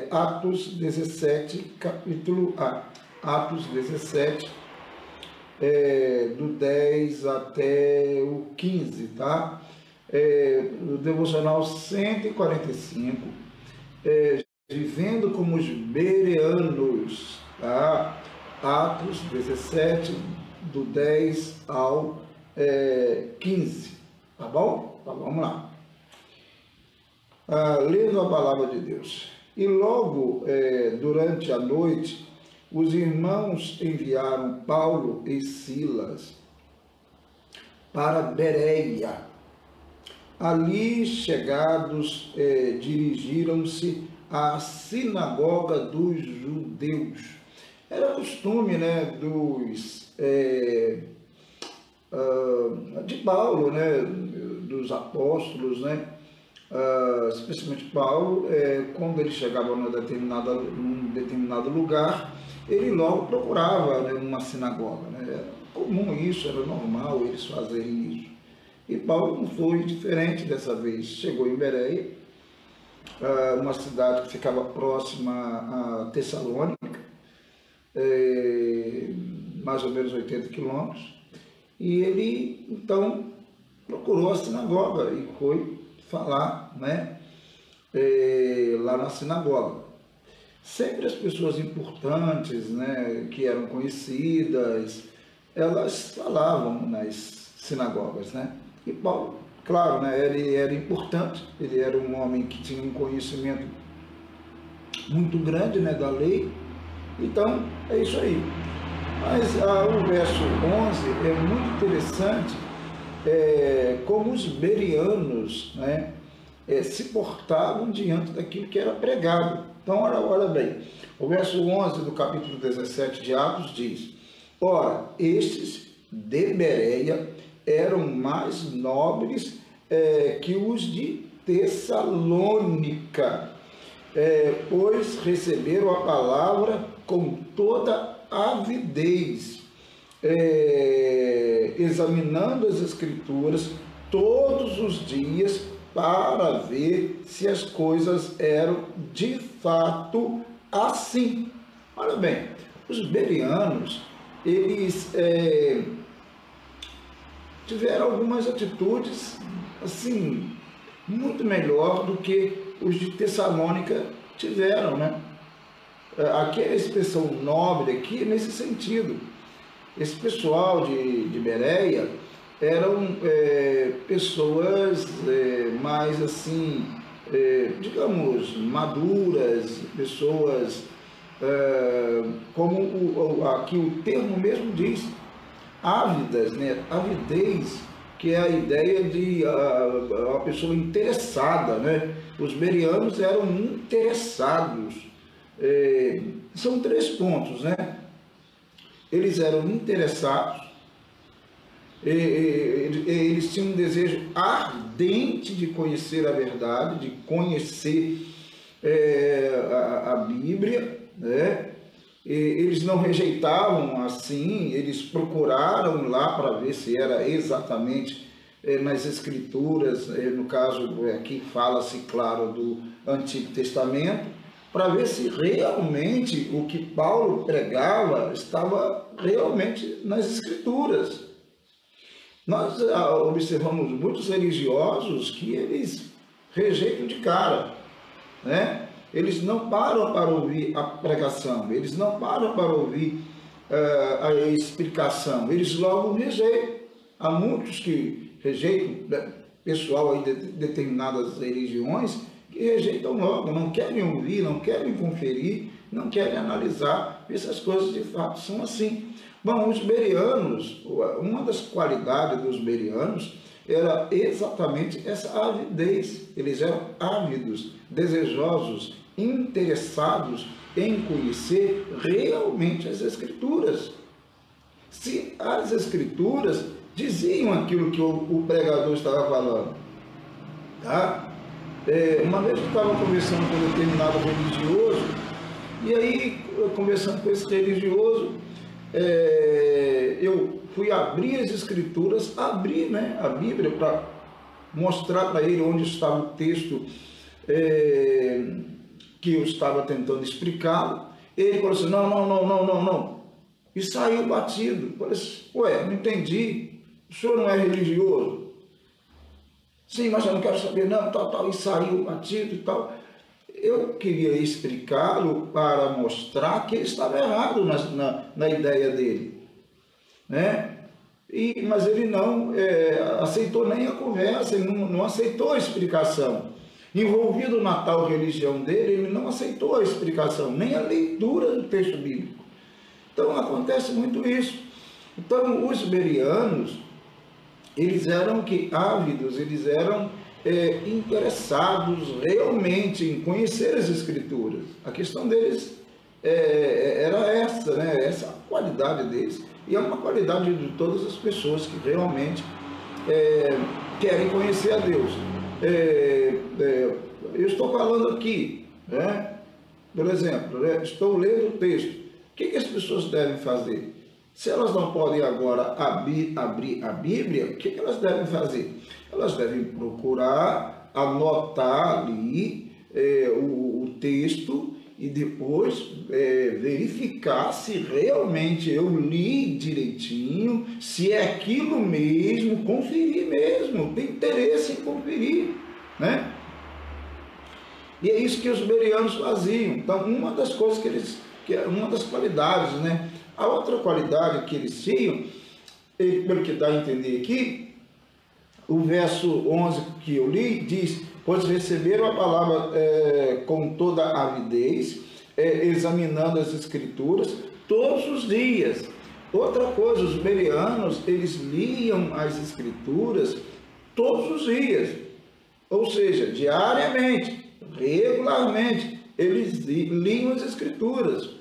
Atos 17, capítulo A. Atos 17, do 10 até o 15, tá? O devocional 145, vivendo como os bereanos, tá? Atos 17, do 10 ao 15, tá bom? Então, vamos lá. Lendo a palavra de Deus. E logo durante a noite, os irmãos enviaram Paulo e Silas para Bereia. Ali chegados, dirigiram-se à sinagoga dos judeus. Era costume, né, de Paulo, né, dos apóstolos, né, especialmente Paulo, quando ele chegava num determinado lugar, ele logo procurava, né, uma sinagoga, né? Era comum isso, era normal eles fazerem isso. E Paulo não foi diferente dessa vez. Chegou em Bereia, uma cidade que ficava próxima a Tessalônica, mais ou menos 80 quilômetros, e ele então procurou a sinagoga e foi falar, né, lá na sinagoga. Sempre as pessoas importantes, né, que eram conhecidas, elas falavam nas sinagogas, né? E Paulo, claro, né, ele era importante, ele era um homem que tinha um conhecimento muito grande, né, da lei. Então, é isso aí. Mas o verso 11 é muito interessante, como os bereanos, né, se portavam diante daquilo que era pregado. Então, olha bem, o verso 11 do capítulo 17 de Atos diz: ora, estes de Bereia eram mais nobres que os de Tessalônica, pois receberam a palavra com toda avidez, examinando as Escrituras todos os dias para ver se as coisas eram de fato assim. Olha bem, os bereanos, eles tiveram algumas atitudes assim muito melhor do que os de Tessalônica tiveram, né? Aqui é a expressão nobre aqui nesse sentido. Esse pessoal de Bereia eram pessoas mais assim, digamos, maduras, pessoas, como aqui o termo mesmo diz, ávidas, né? Avidez, que é a ideia de uma pessoa interessada, né? Os bereanos eram interessados. São 3 pontos, né? Eles eram interessados, eles tinham um desejo ardente de conhecer a verdade, de conhecer a Bíblia, né? Eles não rejeitavam assim, eles procuraram lá para ver se era exatamente nas Escrituras, no caso aqui fala-se, claro, do Antigo Testamento, para ver se realmente o que Paulo pregava estava realmente nas Escrituras. Nós observamos muitos religiosos que eles rejeitam de cara, né? Eles não param para ouvir a pregação, eles não param para ouvir a explicação, eles logo rejeitam. Há muitos que rejeitam, pessoal aí de determinadas religiões, que rejeitam logo, não querem ouvir, não querem conferir, não querem analisar, ver se as coisas de fato são assim. Bom, os bereanos, uma das qualidades dos bereanos era exatamente essa avidez. Eles eram ávidos, desejosos, interessados em conhecer realmente as Escrituras. Se as Escrituras diziam aquilo que o pregador estava falando, tá? Uma vez eu estava conversando com um determinado religioso, e aí, conversando com esse religioso, eu fui abrir as Escrituras, abrir, né, a Bíblia para mostrar para ele onde estava o texto que eu estava tentando explicá-lo. Ele falou assim, não. E saiu batido. Eu falei assim, ué, não entendi. O senhor não é religioso? Sim, mas eu não quero saber, não, tal. E saiu batido e tal. Eu queria explicá-lo para mostrar que ele estava errado na ideia dele, né? Mas ele não aceitou nem a conversa, ele não aceitou a explicação. Envolvido na tal religião dele, ele não aceitou a explicação, nem a leitura do texto bíblico. Então acontece muito isso. Então os bereanos, eles eram ávidos, eles eram interessados realmente em conhecer as Escrituras. A questão deles era essa, né? Essa a qualidade deles. E é uma qualidade de todas as pessoas que realmente querem conhecer a Deus. Eu estou falando aqui, né? Por exemplo, né? Estou lendo o texto. O que as pessoas devem fazer? Se elas não podem agora abrir a Bíblia, o que elas devem fazer? Elas devem procurar anotar ali o texto e depois verificar se realmente eu li direitinho, se é aquilo mesmo, conferir mesmo, tem interesse em conferir, né? E é isso que os bereanos faziam. Então, uma das coisas uma das qualidades, né? A outra qualidade que eles tinham, pelo que dá a entender aqui, o verso 11 que eu li diz, pois receberam a palavra com toda avidez, examinando as Escrituras todos os dias. Outra coisa, os bereanos, eles liam as Escrituras todos os dias, ou seja, diariamente, regularmente, eles liam as Escrituras.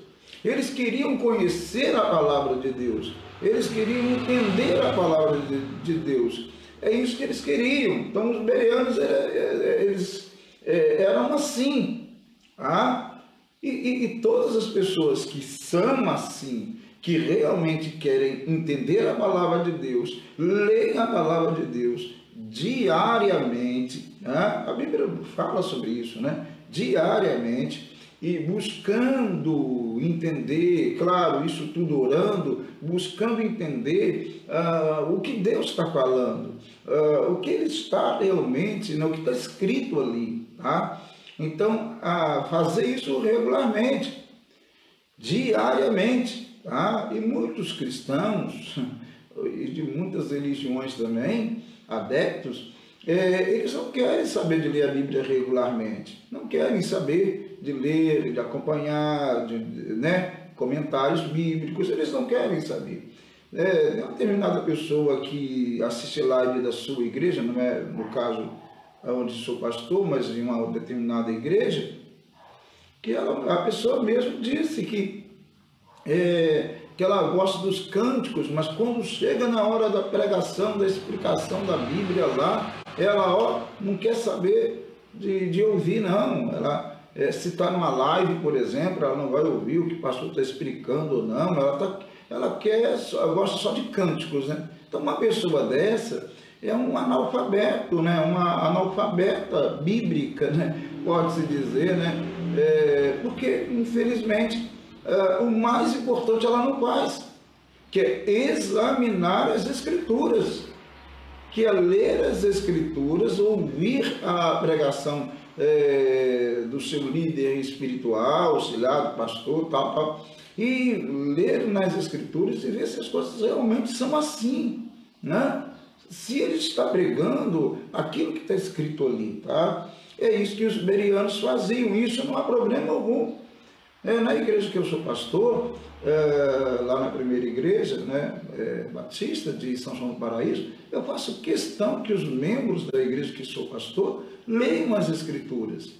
Eles queriam conhecer a palavra de Deus, eles queriam entender a palavra de Deus. É isso que eles queriam. Então os bereanos eles eram assim. Tá? E todas as pessoas que são assim, que realmente querem entender a palavra de Deus, leem a palavra de Deus diariamente. Tá? A Bíblia fala sobre isso, né? Diariamente. E buscando entender, claro, isso tudo orando, buscando entender o que Deus está falando, o que Ele está realmente, o que está escrito ali. Tá? Então, fazer isso regularmente, diariamente. Tá? E muitos cristãos, e de muitas religiões também, adeptos, eles não querem saber de ler a Bíblia regularmente, não querem saber de ler, de acompanhar, né, comentários bíblicos, eles não querem saber. Uma determinada pessoa que assiste live da sua igreja, não é no caso onde sou pastor, mas em uma determinada igreja, que a pessoa mesmo disse que ela gosta dos cânticos, mas quando chega na hora da pregação, da explicação da Bíblia lá, ela não quer saber de ouvir, não. Ela, se está numa live, por exemplo, ela não vai ouvir o que o pastor está explicando ou não, ela gosta só de cânticos, né? Então uma pessoa dessa é um analfabeto, né? Uma analfabeta bíblica, né? Pode-se dizer, né? Porque, infelizmente, o mais importante ela não faz, que é examinar as Escrituras, que é ler as Escrituras, ouvir a pregação do seu líder espiritual, auxiliar, pastor, tal, e ler nas Escrituras e ver se as coisas realmente são assim, né? Se ele está pregando aquilo que está escrito ali, tá? É isso que os bereanos faziam, isso não há problema algum. Na igreja que eu sou pastor, lá na primeira igreja, né, batista de São João do Paraíso, eu faço questão que os membros da igreja que sou pastor leiam as Escrituras,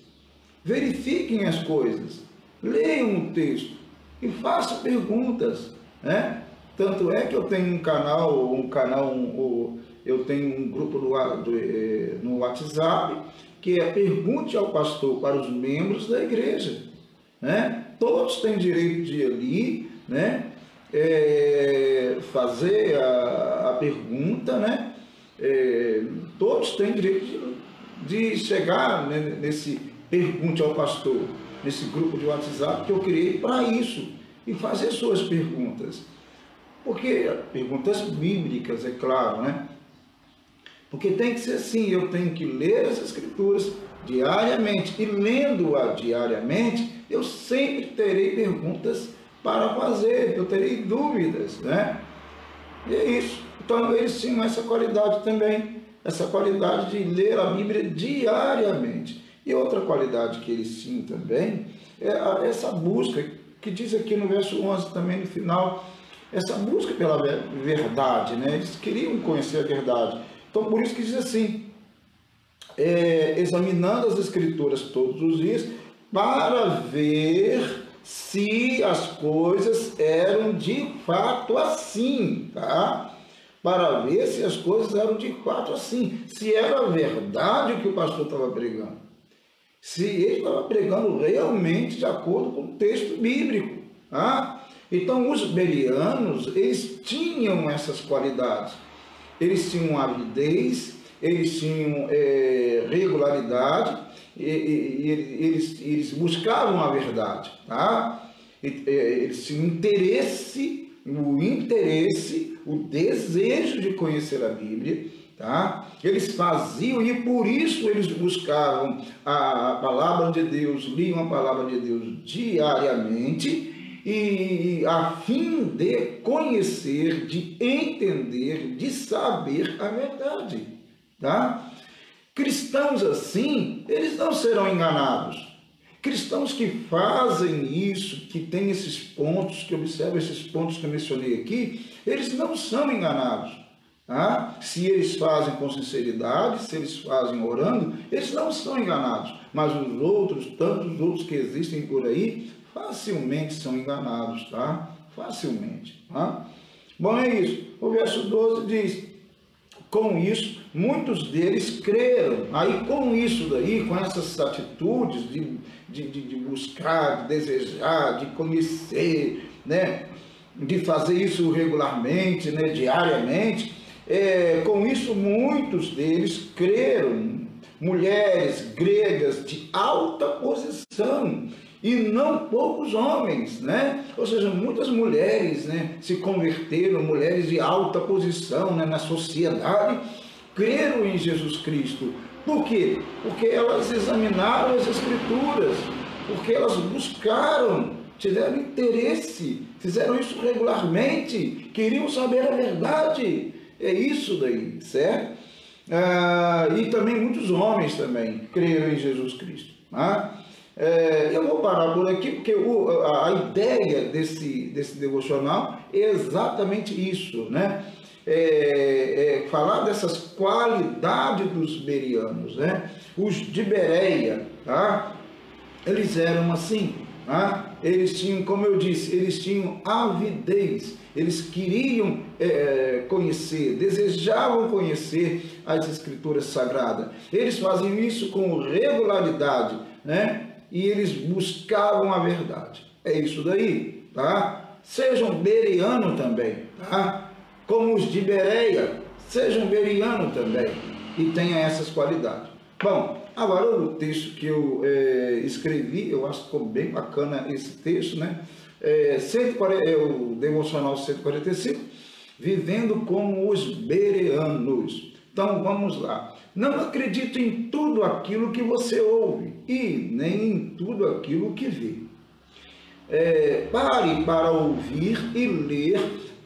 verifiquem as coisas, leiam o texto e façam perguntas, né? Tanto é que eu tenho eu tenho um grupo no WhatsApp que é Pergunte ao Pastor para os membros da igreja, né? Todos têm direito de ir ali, né? Fazer a pergunta, né? Todos têm direito de chegar, né, nesse Pergunte ao Pastor. nesse grupo de WhatsApp que eu criei para isso, e fazer suas perguntas. Porque, perguntas bíblicas, é claro, né? Porque tem que ser assim, eu tenho que ler as Escrituras diariamente, e lendo-a diariamente, eu sempre terei perguntas para fazer, eu terei dúvidas, né? E é isso. Então eles tinham essa qualidade também, essa qualidade de ler a Bíblia diariamente. E outra qualidade que eles tinham também é essa busca, que diz aqui no verso 11 também no final, essa busca pela verdade, né? Eles queriam conhecer a verdade. Então por isso que diz assim, examinando as Escrituras todos os dias, para ver se as coisas eram de fato assim, tá? Para ver se as coisas eram de fato assim, se era verdade o que o pastor estava pregando, se ele estava pregando realmente de acordo com o texto bíblico, tá? Então os bereanos, eles tinham essas qualidades, eles tinham avidez, eles tinham regularidade, eles buscavam a verdade, tá? Eles tinham o desejo de conhecer a Bíblia, tá? Eles faziam, e por isso eles buscavam a palavra de Deus, liam a palavra de Deus diariamente, e a fim de conhecer, de entender, de saber a verdade, tá? Cristãos assim, eles não serão enganados. Cristãos que fazem isso, que têm esses pontos, que observam esses pontos que eu mencionei aqui, eles não são enganados, tá? Se eles fazem com sinceridade, se eles fazem orando, eles não são enganados. Mas os outros, tantos outros que existem por aí, facilmente são enganados, tá? Facilmente, tá? Bom, é isso. O verso 12 diz: com isso, muitos deles creram. Aí, com isso daí, com essas atitudes de buscar, de desejar, de conhecer, né? De fazer isso regularmente, né? Diariamente, com isso, muitos deles creram. Mulheres gregas de alta posição, e não poucos homens, né? Ou seja, muitas mulheres, né, se converteram, mulheres de alta posição, né, na sociedade, creram em Jesus Cristo. Por quê? Porque elas examinaram as Escrituras, porque elas buscaram, tiveram interesse, fizeram isso regularmente, queriam saber a verdade. É isso daí, certo? E também muitos homens também creram em Jesus Cristo, tá? Eu vou parar por aqui, porque a ideia desse devocional é exatamente isso, né? Falar dessas qualidades dos bereanos, né? Os de Bereia, tá? Eles eram assim, tá? Eles tinham, como eu disse, eles tinham avidez, eles queriam conhecer, desejavam conhecer as Escrituras Sagradas, eles faziam isso com regularidade, né? E eles buscavam a verdade. É isso daí, tá? Sejam bereanos também, tá? Como os de Bereia, sejam bereanos também e tenham essas qualidades. Bom, agora o texto que eu escrevi, eu acho que ficou bem bacana esse texto, né? O devocional 145, vivendo como os bereanos. Então vamos lá. Não acredite em tudo aquilo que você ouve e nem em tudo aquilo que vê. Pare para ouvir e ler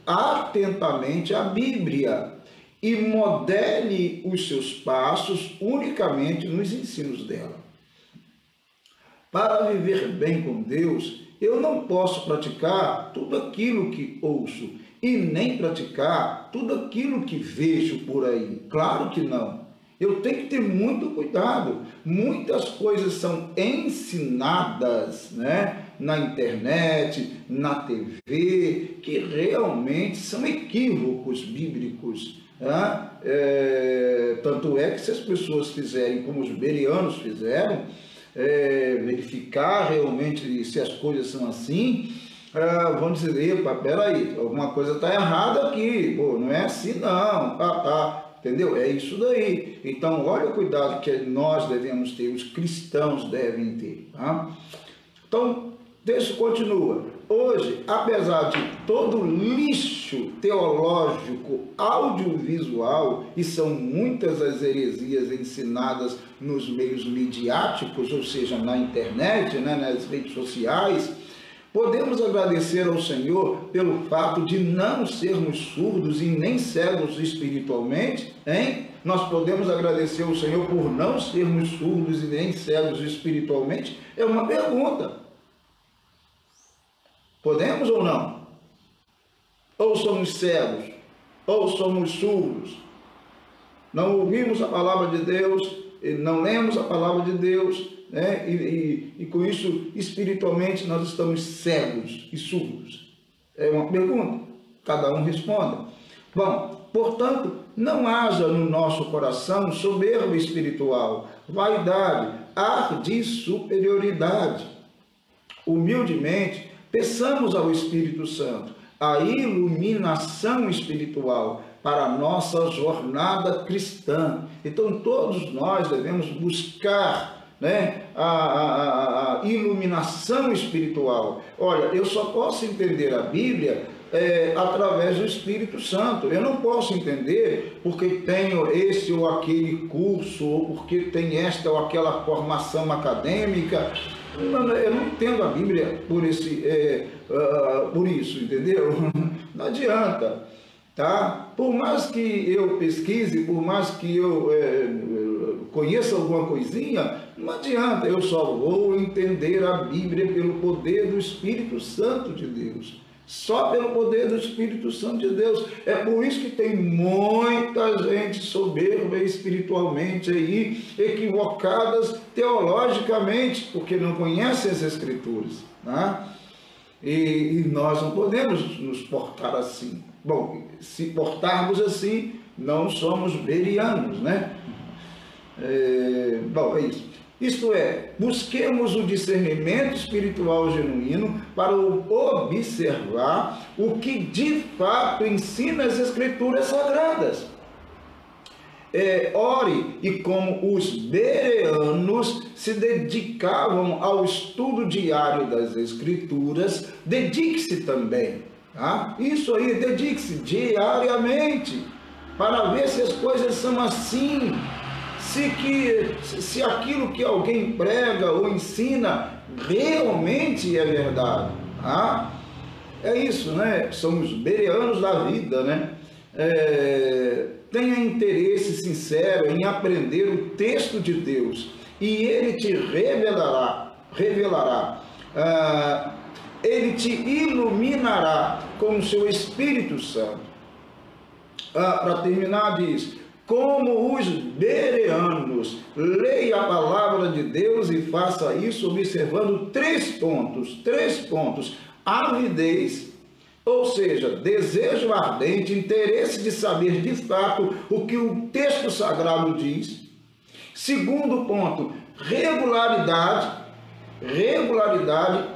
atentamente a Bíblia e modele os seus passos unicamente nos ensinos dela. Para viver bem com Deus, eu não posso praticar tudo aquilo que ouço e nem praticar tudo aquilo que vejo por aí. Claro que não. Eu tenho que ter muito cuidado. Muitas coisas são ensinadas, né, na internet, na TV, que realmente são equívocos bíblicos. Tá? Tanto é que se as pessoas fizerem como os bereanos fizeram, verificar realmente se as coisas são assim, vão dizer: epa, peraí, alguma coisa está errada aqui, pô, não é assim não, entendeu? É isso daí. Então, olha o cuidado que nós devemos ter, os cristãos devem ter, tá? Então, o texto continua. Hoje, apesar de todo o lixo teológico audiovisual, e são muitas as heresias ensinadas nos meios midiáticos, ou seja, na internet, né, nas redes sociais, podemos agradecer ao Senhor pelo fato de não sermos surdos e nem cegos espiritualmente, hein? Nós podemos agradecer ao Senhor por não sermos surdos e nem cegos espiritualmente? É uma pergunta. Podemos ou não? Ou somos cegos? Ou somos surdos? Não ouvimos a palavra de Deus, não lemos a palavra de Deus, né? E com isso, espiritualmente, nós estamos cegos e surdos. É uma pergunta, cada um responda. Bom, portanto, não haja no nosso coração soberba espiritual, vaidade, ar de superioridade. Humildemente, peçamos ao Espírito Santo a iluminação espiritual para a nossa jornada cristã. Então, todos nós devemos buscar, né, a iluminação espiritual. Olha, eu só posso entender a Bíblia através do Espírito Santo. Eu não posso entender porque tenho esse ou aquele curso, ou porque tem esta ou aquela formação acadêmica. Eu não entendo a Bíblia por isso, entendeu? Não adianta, tá? Por mais que eu pesquise, por mais que eu conheça alguma coisinha, não adianta, eu só vou entender a Bíblia pelo poder do Espírito Santo de Deus. Só pelo poder do Espírito Santo de Deus. É por isso que tem muita gente soberba espiritualmente aí, equivocadas teologicamente, porque não conhecem as Escrituras, né? E nós não podemos nos portar assim. Bom, se portarmos assim, não somos berianos, né? Bom, é isso. Isto é, busquemos o discernimento espiritual genuíno para observar o que de fato ensina as Escrituras Sagradas. Ore, e como os bereanos se dedicavam ao estudo diário das Escrituras, dedique-se também. Tá? Isso aí, dedique-se diariamente para ver se as coisas são assim. Se aquilo que alguém prega ou ensina realmente é verdade. Tá? É isso, né? Somos bereanos da vida, né? Tenha interesse sincero em aprender o texto de Deus e Ele te revelará, Ele te iluminará com o seu Espírito Santo. Para terminar, diz: como os bereanos, leia a palavra de Deus e faça isso observando três pontos: avidez, ou seja, desejo ardente, interesse de saber de fato o que o texto sagrado diz. Segundo ponto, regularidade,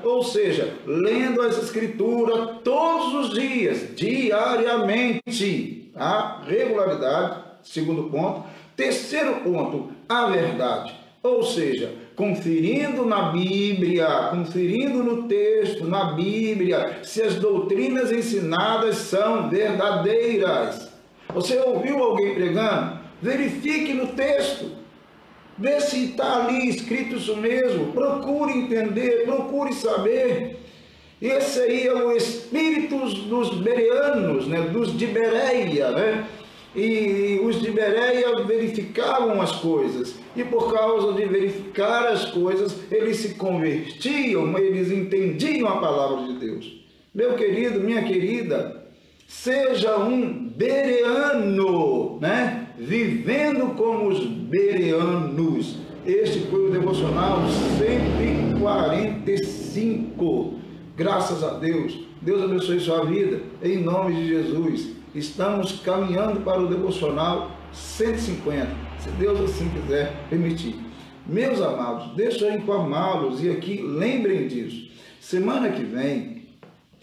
ou seja, lendo as Escrituras todos os dias, diariamente. A regularidade. Segundo ponto. Terceiro ponto, a verdade. Ou seja, conferindo na Bíblia, conferindo no texto, na Bíblia, se as doutrinas ensinadas são verdadeiras. Você ouviu alguém pregando? Verifique no texto. Vê se está ali escrito isso mesmo. Procure entender, procure saber. Esse aí é o espírito dos bereanos, né? Dos de Bereia, né? E os de Bereia verificavam as coisas, e por causa de verificar as coisas, eles se convertiam, eles entendiam a palavra de Deus. Meu querido, minha querida, seja um bereano, né? Vivendo como os bereanos. Este foi o devocional 145. Graças a Deus. Deus abençoe sua vida, em nome de Jesus. Estamos caminhando para o devocional 150, se Deus assim quiser permitir. Meus amados, deixa eu informá-los, e aqui lembrem disso. Semana que vem,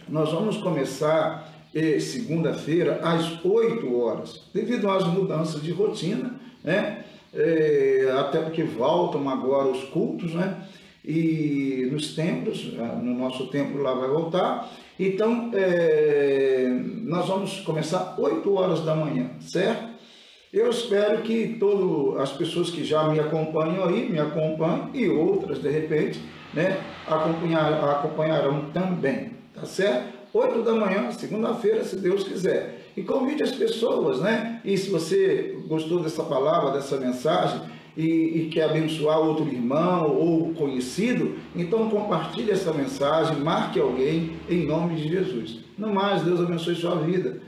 nós vamos começar, segunda-feira, às 8 horas, devido às mudanças de rotina, né? Até porque voltam agora os cultos, né? e nos templos, no nosso templo lá vai voltar. Então, nós vamos começar 8 horas da manhã, certo? Eu espero que todas as pessoas que já me acompanham aí, me acompanhem, e outras, de repente, né, acompanharão também, tá certo? 8 da manhã, segunda-feira, se Deus quiser. E convide as pessoas, né? E se você gostou dessa palavra, dessa mensagem, e quer abençoar outro irmão ou conhecido, então compartilhe essa mensagem, marque alguém em nome de Jesus. No mais, Deus abençoe sua vida.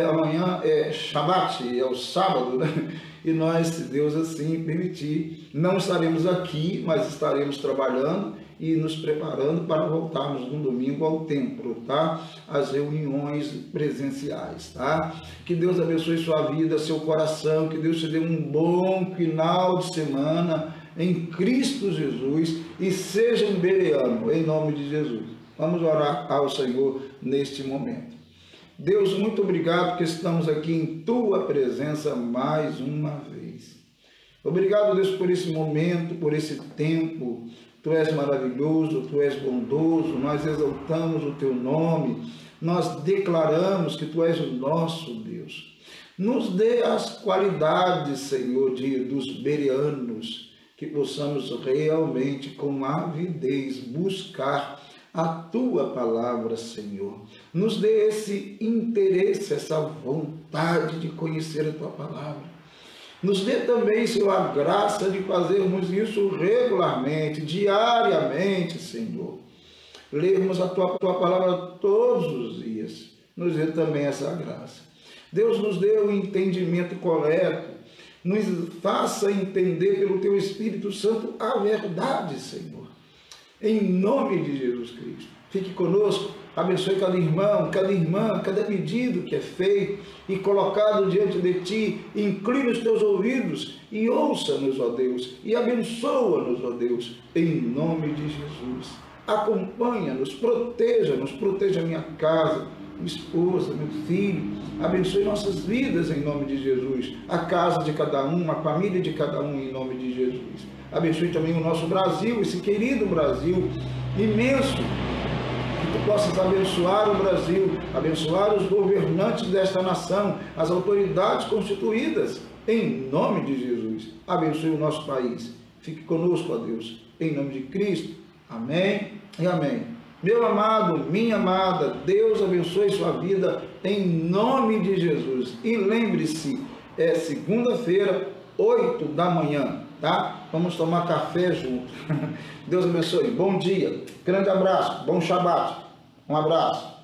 Amanhã é Shabbat, é o sábado, né? E nós, se Deus assim permitir, não estaremos aqui, mas estaremos trabalhando e nos preparando para voltarmos no domingo ao templo, tá? As reuniões presenciais, tá? Que Deus abençoe sua vida, seu coração, que Deus te dê um bom final de semana em Cristo Jesus e seja um bereano, em nome de Jesus. Vamos orar ao Senhor neste momento. Deus, muito obrigado porque estamos aqui em Tua presença mais uma vez. Obrigado, Deus, por esse momento, por esse tempo. Tu és maravilhoso, Tu és bondoso, nós exaltamos o Teu nome, nós declaramos que Tu és o nosso Deus. Nos dê as qualidades, Senhor, dos bereanos, que possamos realmente, com avidez, buscar a Tua palavra, Senhor. Nos dê esse interesse, essa vontade de conhecer a Tua palavra. Nos dê também, Senhor, a graça de fazermos isso regularmente, diariamente, Senhor. Lermos a Tua palavra todos os dias. Nos dê também essa graça. Deus nos dê o entendimento correto. Nos faça entender pelo Teu Espírito Santo a verdade, Senhor. Em nome de Jesus Cristo. Fique conosco, abençoe cada irmão, cada irmã, cada pedido que é feito e colocado diante de Ti. Incline os Teus ouvidos e ouça-nos, ó Deus, e abençoa-nos, ó Deus, em nome de Jesus. Acompanha-nos, proteja a minha casa, minha esposa, meu filho. Abençoe nossas vidas em nome de Jesus, a casa de cada um, a família de cada um em nome de Jesus. Abençoe também o nosso Brasil, esse querido Brasil imenso. Que Tu possas abençoar o Brasil, abençoar os governantes desta nação, as autoridades constituídas, em nome de Jesus. Abençoe o nosso país. Fique conosco, ó Deus, em nome de Cristo. Amém e amém. Meu amado, minha amada, Deus abençoe sua vida em nome de Jesus. E lembre-se, é segunda-feira, 8 da manhã, tá? Vamos tomar café junto. Deus abençoe. Bom dia, grande abraço, bom Shabbat. Um abraço.